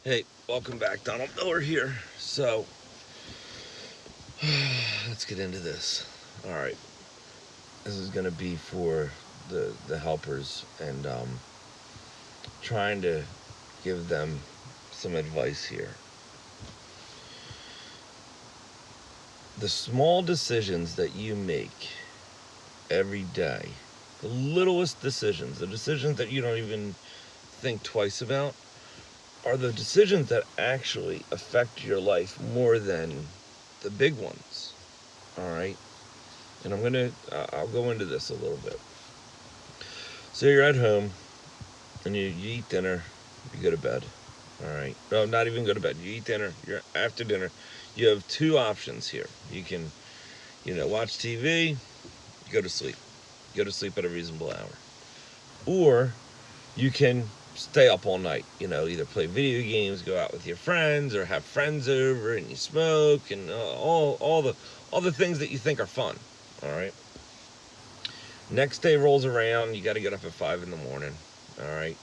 Hey, welcome back. Donald Miller here. So, let's get into this. All right, this is gonna be for the helpers and trying to give them some advice here. The small decisions that you make every day, the littlest decisions, the decisions that you don't even think twice about, are the decisions that actually affect your life more than the big ones. All right, and I'll go into this a little bit. So you're at home and you eat dinner, you go to bed. All right, no, not even go to bed. You eat dinner. You're after dinner. You have two options here. You can, watch TV, go to sleep. Go to sleep at a reasonable hour, or you can stay up all night. Either play video games, go out with your friends, or have friends over and you smoke and all the things that you think are fun. All right. Next day rolls around, you got to get up at 5 in the morning. All right,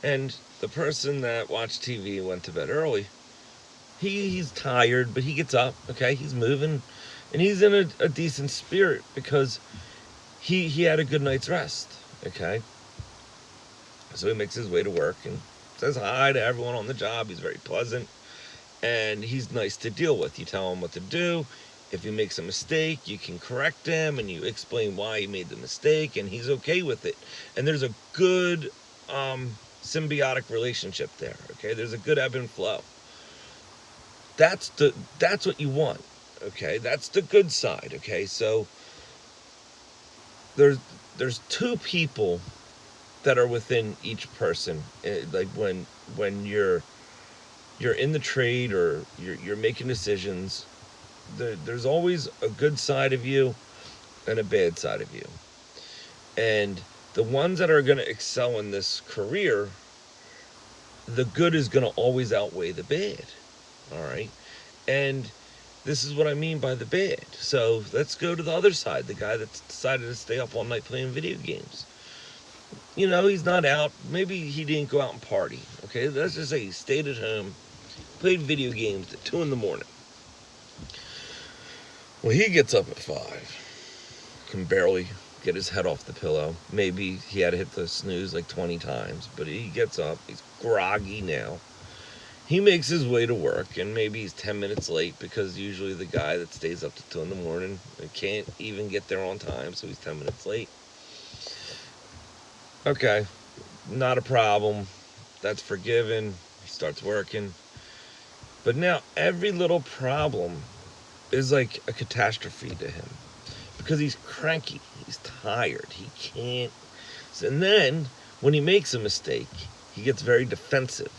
and the person that watched TV went to bed early. He's tired, but he gets up. Okay, he's moving, and he's in a decent spirit because he had a good night's rest. Okay, so he makes his way to work and says hi to everyone on the job. He's very pleasant, and he's nice to deal with. You tell him what to do. If he makes a mistake, you can correct him and you explain why he made the mistake, and he's okay with it. And there's a good symbiotic relationship there. Okay, there's a good ebb and flow. That's what you want. Okay, that's the good side. Okay, so there's there's two people that are within each person. Like when you're in the trade or you're making decisions, there's always a good side of you and a bad side of you. And the ones that are going to excel in this career, the good is going to always outweigh the bad. All right. And this is what I mean by the bad. So let's go to the other side, the guy that's decided to stay up all night playing video games. He's not out. Maybe he didn't go out and party. Okay. Let's just say he stayed at home, played video games at 2 in the morning. Well, he gets up at 5, can barely get his head off the pillow. Maybe he had to hit the snooze like 20 times, but he gets up. He's groggy now. He makes his way to work, and maybe he's 10 minutes late because usually the guy that stays up to 2 in the morning can't even get there on time, so he's 10 minutes late. Okay, not a problem. That's forgiven. He starts working. But now every little problem is like a catastrophe to him because he's cranky, he's tired, he can't. And then when he makes a mistake, he gets very defensive.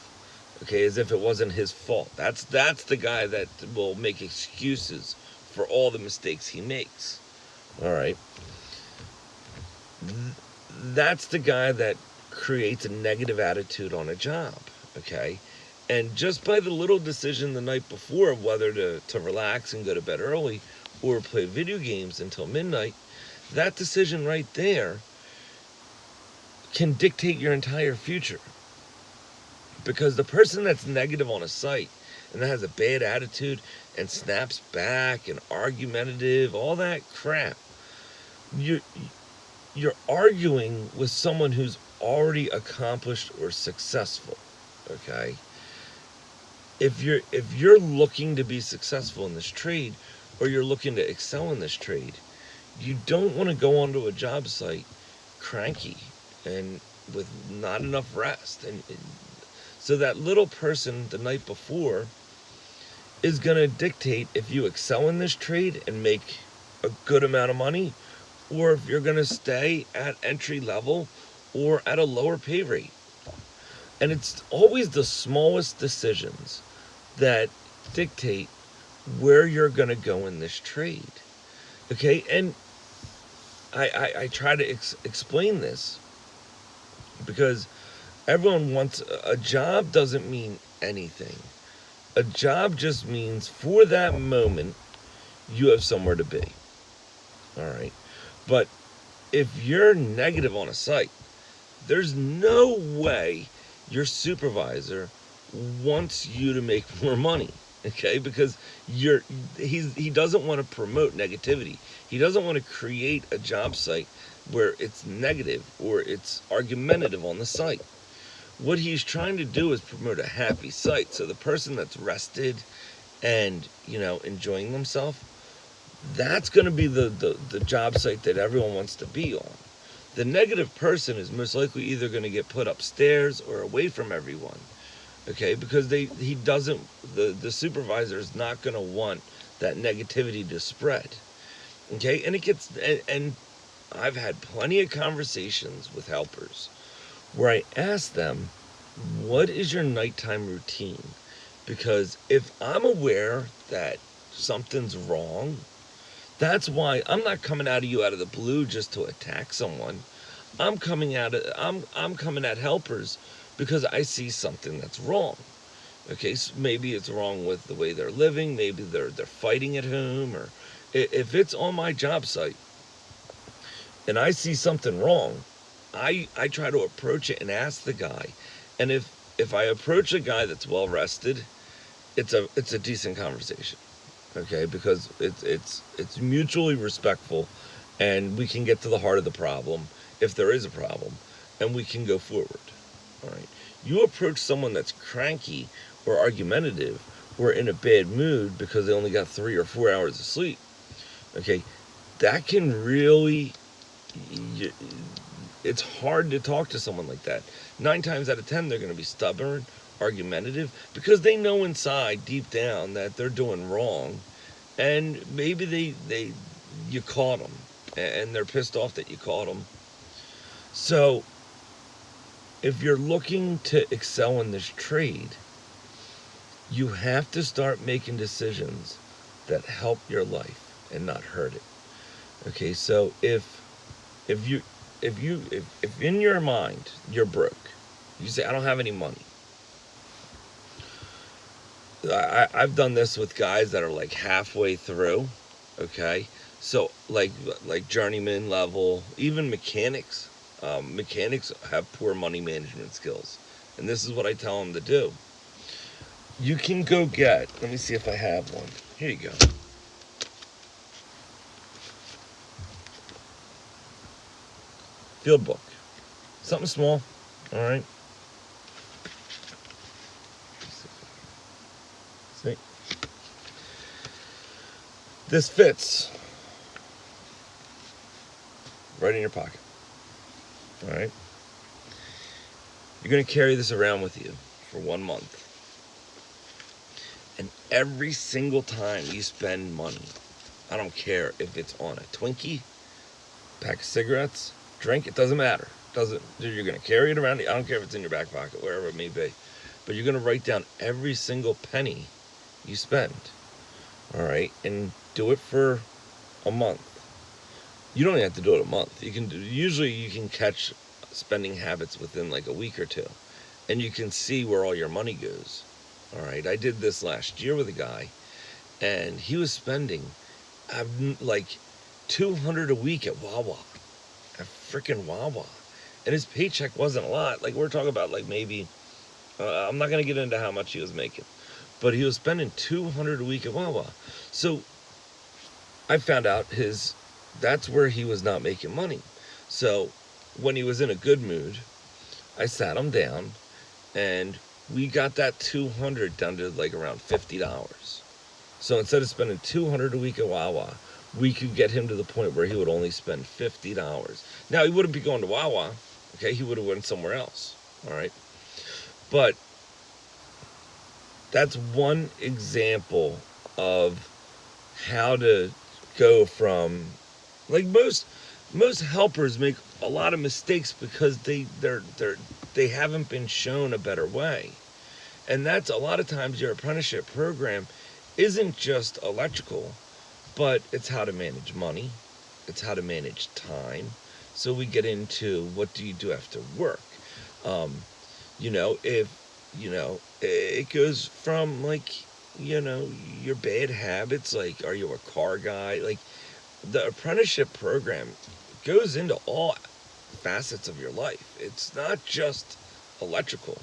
Okay, as if it wasn't his fault. That's the guy that will make excuses for all the mistakes he makes. All right. That's the guy that creates a negative attitude on a job. Okay. And just by the little decision the night before of whether to relax and go to bed early or play video games until midnight, that decision right there can dictate your entire future. Because the person that's negative on a site and that has a bad attitude and snaps back and argumentative, all that crap, you're arguing with someone who's already accomplished or successful. Okay? If you're looking to be successful in this trade or you're looking to excel in this trade, you don't want to go onto a job site cranky and with not enough rest. And so that little person the night before is going to dictate if you excel in this trade and make a good amount of money or if you're going to stay at entry level or at a lower pay rate. And it's always the smallest decisions that dictate where you're going to go in this trade. Okay, and I try to explain this because everyone wants a job doesn't mean anything. A job just means for that moment you have somewhere to be. All right. But if you're negative on a site, there's no way your supervisor wants you to make more money, okay? Because he doesn't want to promote negativity. He doesn't want to create a job site where it's negative or it's argumentative on the site. What he's trying to do is promote a happy site. So the person that's rested and, enjoying themselves, that's going to be the job site that everyone wants to be on. The negative person is most likely either going to get put upstairs or away from everyone, okay? Because the supervisor is not going to want that negativity to spread, okay? And I've had plenty of conversations with helpers where I ask them, what is your nighttime routine? Because if I'm aware that something's wrong, that's why I'm not coming at you out of the blue just to attack someone. I'm coming at helpers because I see something that's wrong. Okay, so maybe it's wrong with the way they're living, maybe they're fighting at home, or if it's on my job site and I see something wrong, I try to approach it and ask the guy. And if I approach a guy that's well rested, it's a decent conversation. Okay, because it's mutually respectful, and we can get to the heart of the problem if there is a problem, and we can go forward. All right. You approach someone that's cranky or argumentative or in a bad mood because they only got 3 or 4 hours of sleep. Okay, that can really, it's hard to talk to someone like that. 9 times out of 10, they're going to be stubborn, argumentative, because they know inside, deep down, that they're doing wrong, and maybe you caught them, and they're pissed off that you caught them. So, if you're looking to excel in this trade, you have to start making decisions that help your life and not hurt it. Okay, so if in your mind you're broke, you say, I don't have any money. I've done this with guys that are like halfway through, okay? So like journeyman level, even mechanics. Mechanics have poor money management skills. And this is what I tell them to do. You can go get, let me see if I have one. Here you go. Field book. Something small, all right? See? This fits right in your pocket, all right? You're going to carry this around with you for 1 month. And every single time you spend money, I don't care if it's on a Twinkie, pack of cigarettes, drink, it doesn't matter. You're going to carry it around. I don't care if it's in your back pocket, wherever it may be. But you're going to write down every single penny you spend. All right? And do it for a month. You don't have to do it a month. Usually you can catch spending habits within like a week or two. And you can see where all your money goes. All right? I did this last year with a guy, and he was spending like $200 a week at Wawa. At freaking Wawa. And his paycheck wasn't a lot. Like, we're talking about like maybe, I'm not going to get into how much he was making, but he was spending $200 a week at Wawa. So I found out that's where he was not making money. So when he was in a good mood, I sat him down and we got that 200 down to like around $50. So instead of spending $200 a week at Wawa, we could get him to the point where he would only spend $50. Now, he wouldn't be going to Wawa, okay? He would have went somewhere else, all right? But that's one example of how to go from, like, most helpers make a lot of mistakes because they haven't been shown a better way. And that's a lot of times your apprenticeship program isn't just electrical, but it's how to manage money. It's how to manage time. So we get into, what do you do after work? It goes from like, your bad habits, like, are you a car guy? Like, the apprenticeship program goes into all facets of your life. It's not just electrical.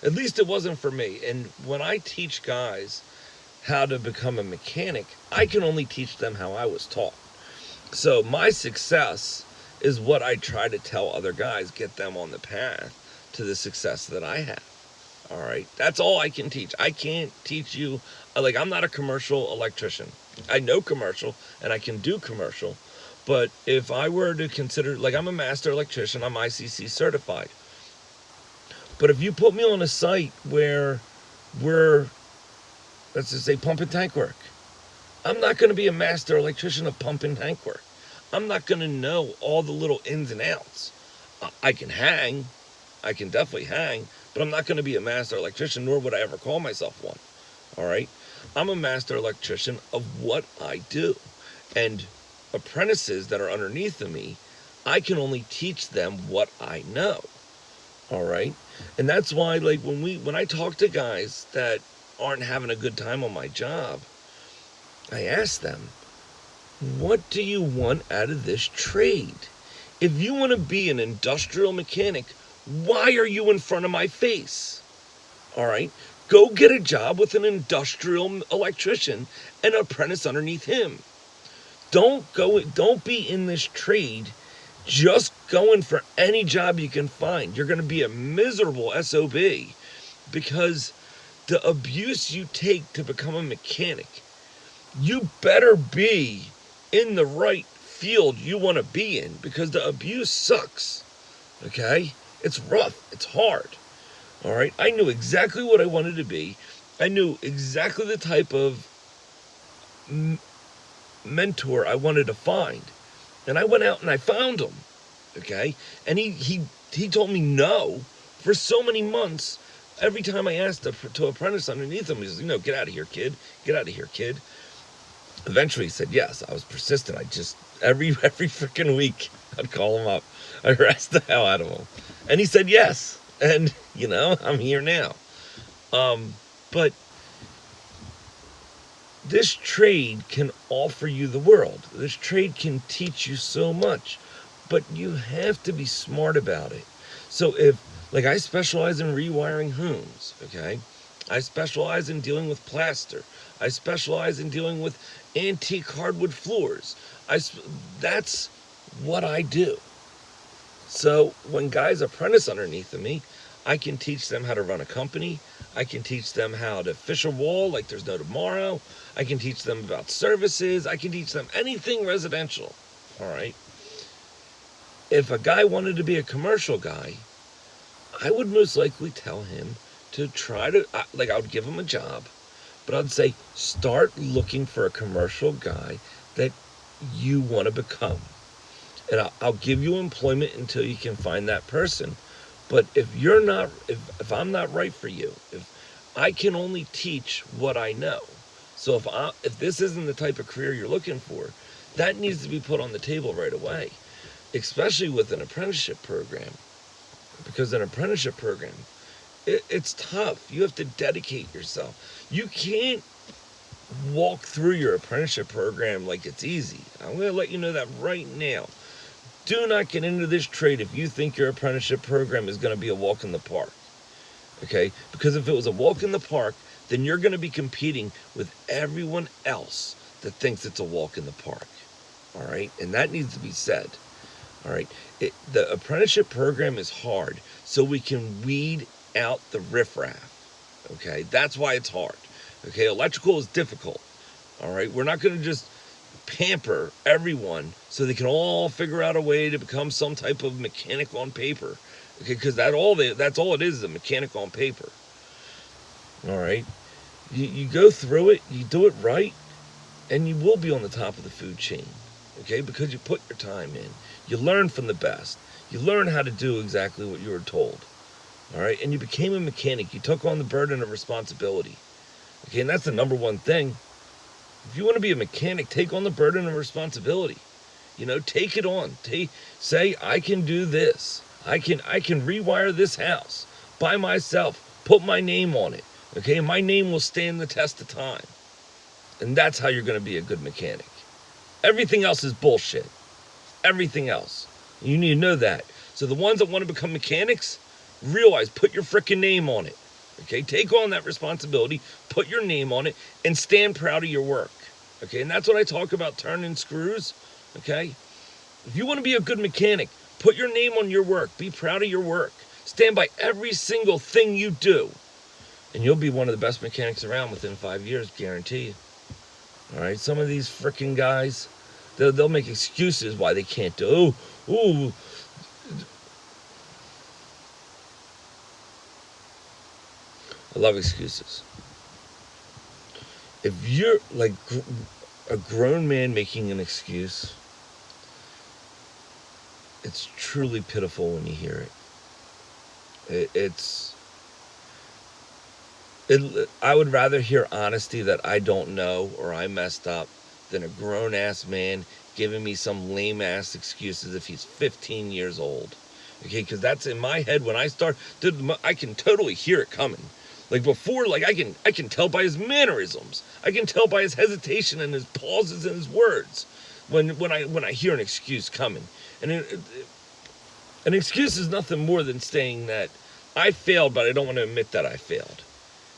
At least it wasn't for me. And when I teach guys how to become a mechanic, I can only teach them how I was taught. So my success is what I try to tell other guys, get them on the path to the success that I have. All right, that's all I can teach. I can't teach you, like, I'm not a commercial electrician. I know commercial and I can do commercial, but if I were to consider, like, I'm a master electrician, I'm ICC certified. But if you put me on a site where we're, let's just say, pump and tank work, I'm not going to be a master electrician of pump and tank work. I'm not going to know all the little ins and outs. I can hang. I can definitely hang, but I'm not going to be a master electrician, nor would I ever call myself one. All right? I'm a master electrician of what I do. And apprentices that are underneath of me, I can only teach them what I know. All right? And that's why, like, when I talk to guys that aren't having a good time on my job, I ask them, what do you want out of this trade? If you want to be an industrial mechanic, why are you in front of my face? All right? Go get a job with an industrial electrician and apprentice underneath him. Don't be in this trade just going for any job you can find. You're going to be a miserable SOB because the abuse you take to become a mechanic, you better be in the right field you want to be in, because the abuse sucks. Okay? It's rough. It's hard. All right? I knew exactly what I wanted to be. I knew exactly the type of mentor I wanted to find. And I went out and I found him. Okay? And he told me no for so many months. Every time I asked to apprentice underneath him, he says, get out of here, kid. Get out of here, kid. Eventually he said yes. I was persistent. I just, every freaking week, I'd call him up. I harassed the hell out of him. And he said yes. And, I'm here now. But this trade can offer you the world. This trade can teach you so much. But you have to be smart about it. So like, I specialize in rewiring homes, okay? I specialize in dealing with plaster. I specialize in dealing with antique hardwood floors. That's what I do. So when guys apprentice underneath of me, I can teach them how to run a company. I can teach them how to fish a wall like there's no tomorrow. I can teach them about services. I can teach them anything residential, all right? If a guy wanted to be a commercial guy, I would most likely tell him to try to, I would give him a job, but I'd say, start looking for a commercial guy that you want to become. And I'll give you employment until you can find that person. But if I'm not right for you, if I can only teach what I know. So if this isn't the type of career you're looking for, that needs to be put on the table right away, especially with an apprenticeship program. Because an apprenticeship program, it's tough. You have to dedicate yourself. You can't walk through your apprenticeship program like it's easy. I'm going to let you know that right now. Do not get into this trade if you think your apprenticeship program is going to be a walk in the park. Okay? Because if it was a walk in the park, then you're going to be competing with everyone else that thinks it's a walk in the park. All right? And that needs to be said. All right? The apprenticeship program is hard so we can weed out the riffraff. Okay? That's why it's hard. Okay? Electrical is difficult. All right? We're not going to just pamper everyone so they can all figure out a way to become some type of mechanic on paper. Okay? Because that's all it is, a mechanic on paper. All right? You go through it, you do it right, and you will be on the top of the food chain. Okay? Because you put your time in. You learn from the best. You learn how to do exactly what you were told. All right? And you became a mechanic. You took on the burden of responsibility. Okay? And that's the number one thing. If you want to be a mechanic, take on the burden of responsibility. Take it on. Say, I can do this. I can rewire this house by myself. Put my name on it. Okay? My name will stand the test of time. And that's how you're going to be a good mechanic. Everything else is bullshit. Everything else. You need to know that. So the ones that want to become mechanics, realize, put your frickin' name on it. Okay, take on that responsibility, put your name on it, and stand proud of your work. Okay, and that's what I talk about, turning screws. Okay, if you want to be a good mechanic, put your name on your work, be proud of your work, stand by every single thing you do, and you'll be one of the best mechanics around within 5 years, guarantee you. All right, some of these freaking guys, they'll make excuses why they can't do. Ooh, I love excuses. If you're like a grown man making an excuse, it's truly pitiful when you hear it. I would rather hear honesty that I don't know or I messed up than a grown ass man giving me some lame ass excuses if he's 15 years old. Okay, because that's in my head when I start. Dude, I can totally hear it coming. Like before, like I can tell by his mannerisms. I can tell by his hesitation and his pauses and his words when I hear an excuse coming. And an excuse is nothing more than saying that I failed, but I don't want to admit that I failed.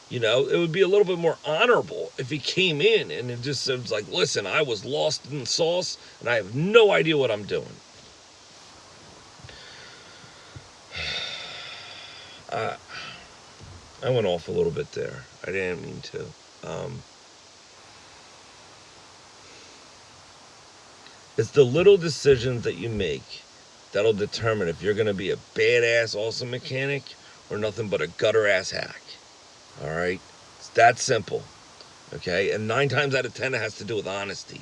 You know, it would be a little bit more honorable if he came in and it just was like, listen, I was lost in the sauce and I have no idea what I'm doing. I went off a little bit there. I didn't mean to. It's the little decisions that you make that'll determine if you're going to be a badass, awesome mechanic or nothing but a gutter ass hack. All right? It's that simple. Okay? And 9 times out of 10, it has to do with honesty.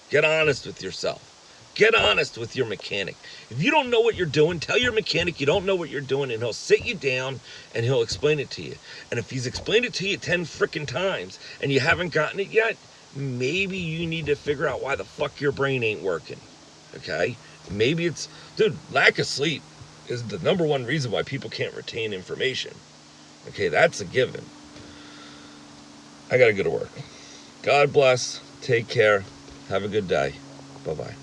Get honest with yourself. Get honest with your mechanic. If you don't know what you're doing, tell your mechanic you don't know what you're doing, and he'll sit you down and he'll explain it to you. And if he's explained it to you 10 frickin' times and you haven't gotten it yet, maybe you need to figure out why the fuck your brain ain't working. Okay? Maybe it's, dude, lack of sleep is the number one reason why people can't retain information. Okay, that's a given. I gotta go to work. God bless. Take care. Have a good day. Bye-bye.